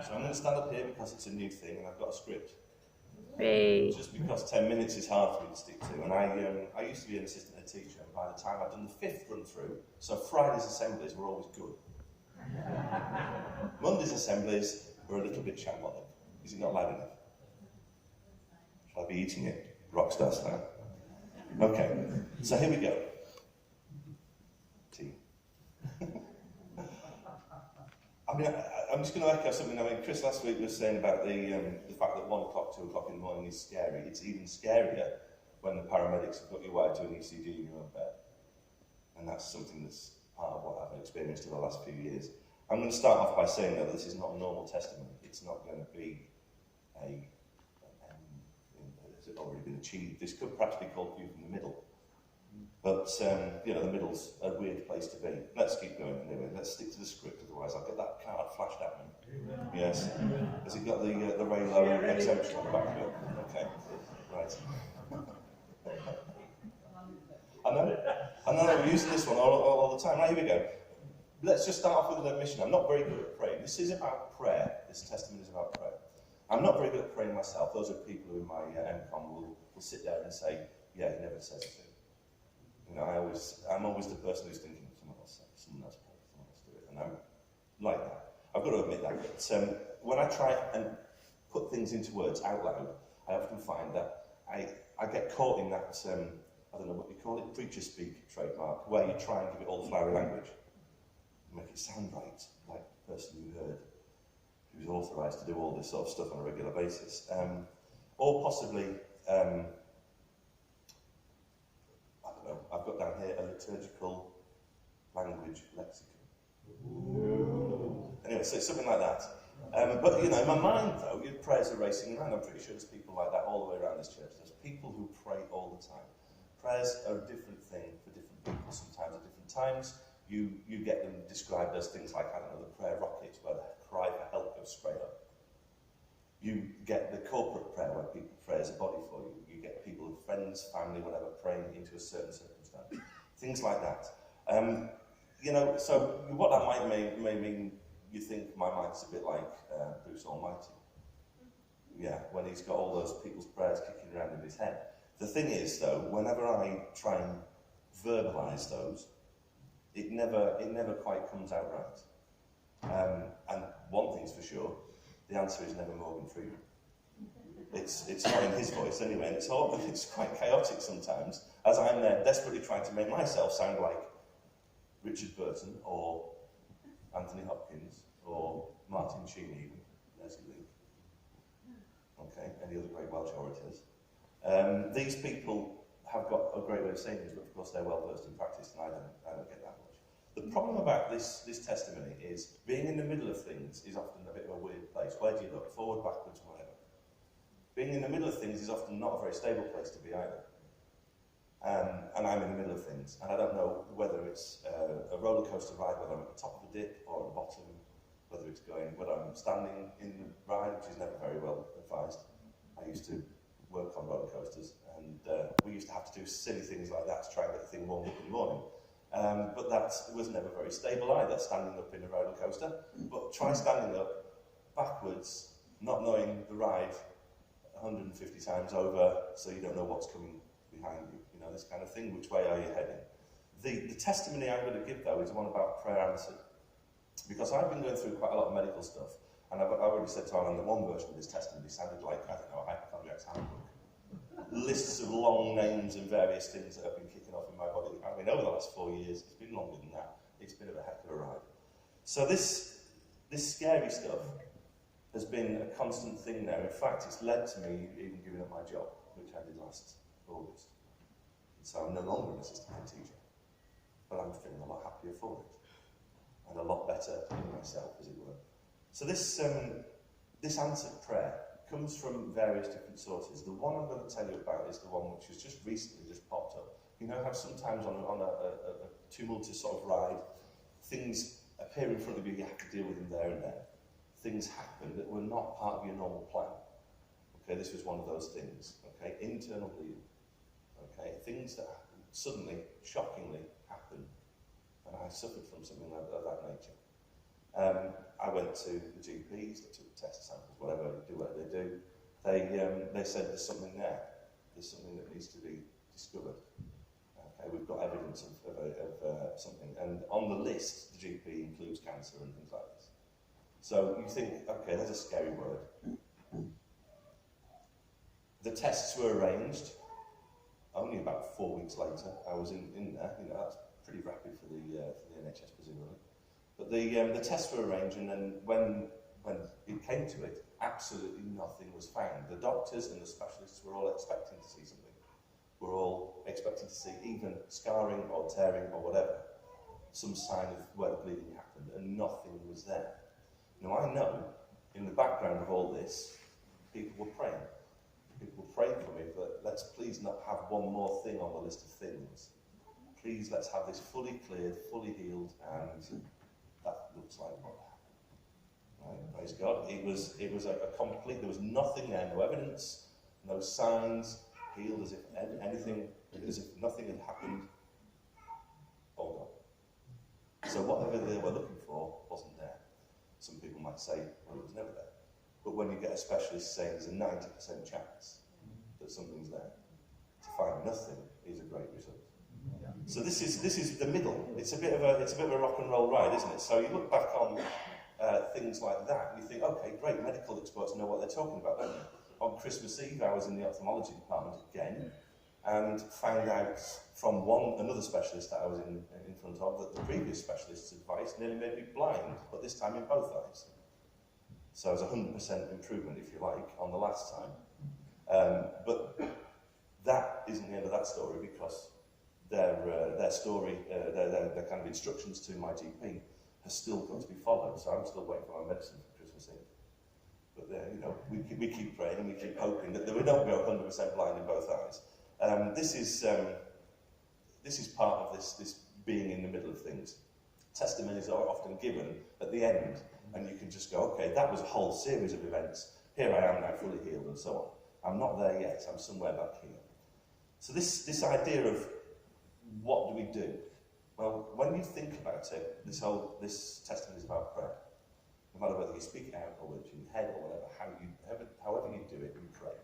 So I'm going to stand up here because it's a new thing and I've got a script. Hey. Just because 10 minutes is hard for me to stick to. And I used to be an assistant head teacher, and by the time I'd done the 5th run through, so Friday's assemblies were always good. Monday's assemblies were a little bit shambolic. Is it not loud enough? Shall I be eating it? Rockstar style. Okay, so here we go. Tea. I mean, I'm just going to echo something. I mean, Chris last week was saying about the fact that 1 o'clock, 2 o'clock in the morning is scary. It's even scarier when the paramedics have got you wired to an ECG in your own bed. And that's something that's part of what I've experienced over the last few years. I'm going to start off by saying that this is not a normal testimony. It's not going to be has already been achieved. This could perhaps be called view from the middle. But, you know, the middle's a weird place to be. Let's keep going anyway. Let's stick to the script, otherwise I'll get that card flashed at me. Amen. Yes. Has it got the Raylo exemption on the back of it? Okay. Right. I know we're using this one all the time. Right, here we go. Let's just start off with an admission. I'm not very good at praying. This is about prayer. This testimony is about prayer. I'm not very good at praying myself. Those are people who in my MCOM will sit there and say, yeah, he never says a thing. You know, I'm always the person who's thinking, someone else say, someone else pray, someone else do it. And I'm like that. I've got to admit that. But when I try and put things into words out loud, I often find that I get caught in that, I don't know what you call it, preacher speak trademark, where you try and give it all the flowery language. Make it sound right, like the person you heard, who's authorised to do all this sort of stuff on a regular basis. Or possibly, I don't know, I've got down here a liturgical language lexicon. Ooh. Anyway, so it's something like that. But, you know, in my mind, though, your prayers are racing around. I'm pretty sure there's people like that all the way around this church. There's people who pray all the time. Prayers are a different thing for different people, sometimes at different times. You get them described as things like, I don't know, the prayer rockets, where the cry for help goes straight up. You get the corporate prayer, where people pray as a body for you. You get people, friends, family, whatever, praying into a certain circumstance. Things like that. You know, so what that may mean, you think my mind's a bit like Bruce Almighty. Yeah, when he's got all those people's prayers kicking around in his head. The thing is, though, whenever I try and verbalise those, it never quite comes out right. And one thing's for sure, the answer is never Morgan Freeman. It's not in his voice anyway, and it's quite chaotic sometimes, as I'm there desperately trying to make myself sound like Richard Burton, or Anthony Hopkins, or Martin Sheen even, Leslie Lee. Okay, any other great Welsh orators. These people have got a great way of saying things, but of course they're well versed in practice, and I don't get that much. The problem about this testimony is being in the middle of things is often a bit of a weird place. Where do you look? Forward, backwards, whatever. Being in the middle of things is often not a very stable place to be either. And I'm in the middle of things, and I don't know whether it's a roller coaster ride, whether I'm at the top of the dip or at the bottom, whether I'm standing in the ride, which is never very well advised. I used to work on roller coasters, and we used to have to do silly things like that to try and get the thing warmed up in the morning. But that was never very stable either, standing up in a roller coaster. But try standing up backwards, not knowing the ride 150 times over, so you don't know what's coming behind you. You know, this kind of thing. Which way are you heading? The testimony I'm going to give, though, is one about prayer answered. Because I've been going through quite a lot of medical stuff, and I've already said to Alan that one version of this testimony sounded like, I don't know, a hypochondriac's handbook. Lists of long names and various things that have been kicking off in my body. I mean, over the last 4 years, it's been longer than that. It's been a heck of a ride. So this scary stuff has been a constant thing now. In fact, it's led to me even giving up my job, which I did last August. So I'm no longer an assistant head teacher, but I'm feeling a lot happier for it, and a lot better in myself, as it were. So this answered prayer comes from various different sources. The one I'm going to tell you about is the one which has just recently popped up. You know how sometimes on a tumultuous sort of ride, things appear in front of you, you have to deal with them there and then. Things happen that were not part of your normal plan. Okay, this was one of those things. Okay, internal bleeding. Okay, things that suddenly, shockingly happen. And I suffered from something of that nature. I went to the GPs, they took test samples, whatever they do. They said there's something there. There's something that needs to be discovered. Okay, we've got evidence of something. And on the list, the GP includes cancer and things like this. So you think, okay, that's a scary word. The tests were arranged. Only about 4 weeks later, I was in there. You know, that's pretty rapid for the NHS, presumably. But the tests were arranged, and then when it came to it, absolutely nothing was found. The doctors and the specialists were all expecting to see something. We're all expecting to see even scarring or tearing or whatever, some sign of where the bleeding happened, and nothing was there. Now I know, in the background of all this, people were praying. People were praying for me that let's please not have one more thing on the list of things. Please let's have this fully cleared, fully healed, and that looks like what happened. Right? Praise God. It was a complete, there was nothing there, no evidence, no signs, healed as if nothing had happened. All gone. So whatever they were looking for wasn't there. Some people might say, well, it was never there. But when you get a specialist saying there's a 90% chance that something's there, to find nothing is a great result. Yeah. So this is the middle. It's a bit of a rock and roll ride, isn't it? So you look back on things like that, and you think, okay, great, medical experts know what they're talking about, don't they? On Christmas Eve, I was in the ophthalmology department again, and found out from another specialist that I was in front of that the previous specialist's advice nearly made me blind, but this time in both eyes. So it was 100% improvement, if you like, on the last time. But that isn't the end of that story, because their story, their kind of instructions to my GP has still got to be followed. So I'm still waiting for my medicine for Christmas Eve. But you know, we keep praying and we keep hoping that we don't go 100% blind in both eyes. This is part of this being in the middle of things. Testimonies are often given at the end, and you can just go, okay, that was a whole series of events. Here I am now, fully healed, and so on. I'm not there yet. I'm somewhere back here. So this idea of what do we do? Well, when you think about it, this testimony is about prayer. No matter whether you speak it out or whether it's in your head or whatever, however you do it, you pray.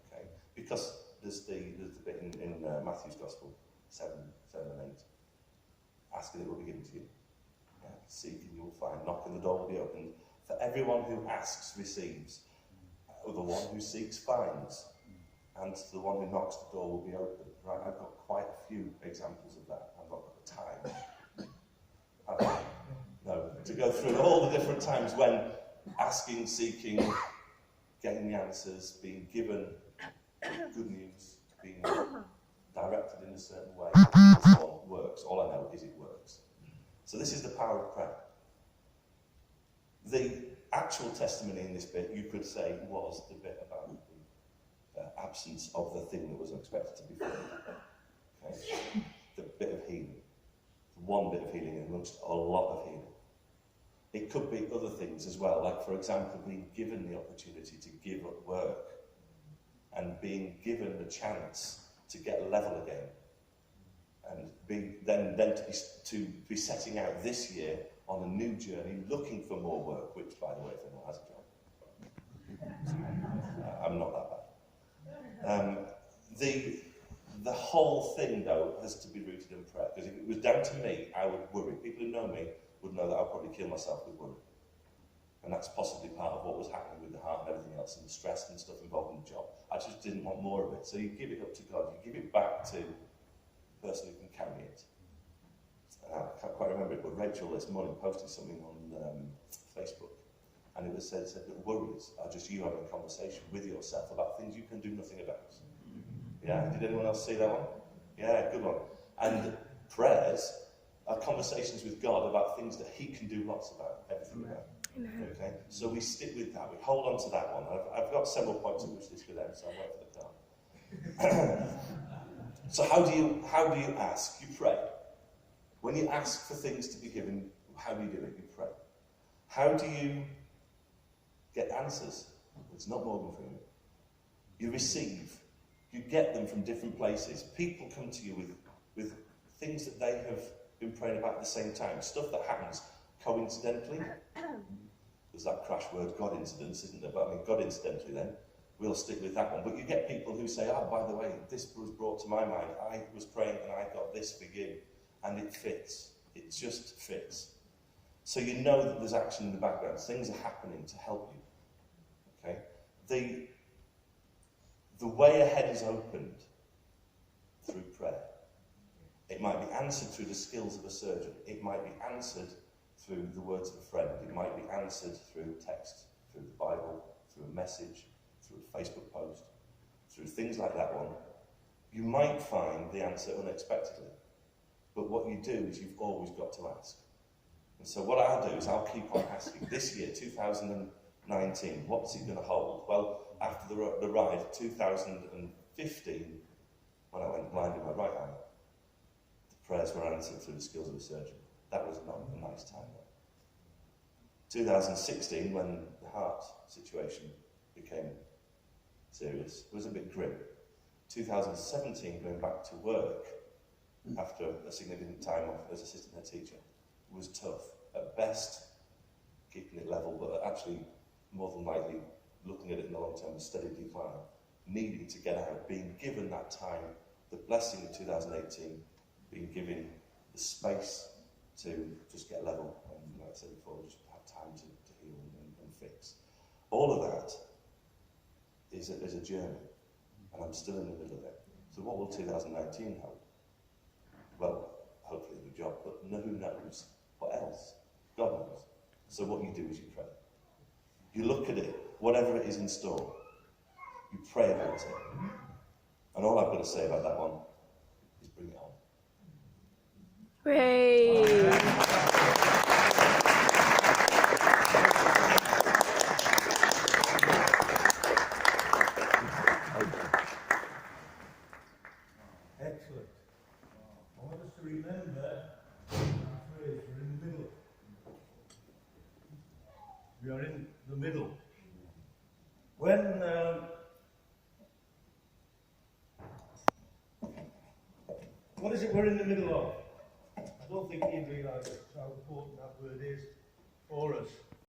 Okay? Because there's the bit in Matthew's Gospel, 7 and 8. Ask and it will be given to you. Yeah? Seek and you will find. Knock and the door will be opened. For everyone who asks receives. The one who seeks finds. And to the one who knocks, the door will be open. Right? I've got quite a few examples of that. I've not got the time. No, to go through all the different times when asking, seeking, getting the answers, being given good news, being directed in a certain way, and so on, works. All I know is it works. So this is the power of prayer. The actual testimony in this bit, you could say, was the bit about the absence of the thing that was expected to be found. Okay? The bit of healing. One bit of healing amongst a lot of healing. It could be other things as well, like, for example, being given the opportunity to give up work and being given the chance to get level again, and then to be setting out this year on a new journey, looking for more work, which, by the way, if anyone has a job, I'm not that bad. The whole thing, though, has to be rooted in prayer, because if it was down to me, I would worry. People who know me would know that I'll probably kill myself with worry. And that's possibly part of what was happening with the heart and everything else, and the stress and stuff involved in the job. I just didn't want more of it. So you give it up to God. You give it back to the person who can carry it. I can't quite remember it, but Rachel this morning posted something on Facebook. And it was said that worries are just you having a conversation with yourself about things you can do nothing about. Yeah, did anyone else see that one? Yeah, good one. And prayers are conversations with God about things that He can do lots about, everything about. Okay, so we stick with that. We hold on to that one. I've got several points of which this could end, so I'll wait for the time. So how do you ask? You pray. When you ask for things to be given, how do you do it? You pray. How do you get answers? It's not Morgan for you. You receive. You get them from different places. People come to you with things that they have been praying about at the same time. Stuff that happens coincidentally. There's that crash word, God incidence, isn't there? But I mean, God incidentally then, we'll stick with that one. But you get people who say, oh, by the way, this was brought to my mind. I was praying and I got this for you. And it fits. It just fits. So you know that there's action in the background. Things are happening to help you. Okay? The way ahead is opened through prayer. It might be answered through the skills of a surgeon. It might be answered through the words of a friend. It might be answered through text, through the Bible, through a message, through a Facebook post, through things like that one. You might find the answer unexpectedly. But what you do is you've always got to ask. And so what I'll do is I'll keep on asking. This year, 2019, what's it going to hold? Well, after the ride, 2015, when I went blind in my right eye, the prayers were answered through the skills of a surgeon. That was not a nice time. 2016, when the heart situation became serious, was a bit grim. 2017, going back to work after a significant time off as assistant head teacher, was tough. At best, keeping it level, but actually, more than likely, looking at it in the long term, a steady decline. Needing to get out, being given that time, the blessing of 2018, being given the space to just get level, and like I said before, just have time to heal and fix. All of that is a journey, and I'm still in the middle of it. So what will 2019 hold? Well, hopefully a new job, but who knows? What else? God knows. So what you do is you pray. You look at it, whatever it is in store, you pray about it. And all I've got to say about that one is bring it on. Hooray! Excellent. I want us to remember our phrase, we're in the middle. We are in the middle. What is it we're in the middle of? I don't think Ian realises how important that word is for us.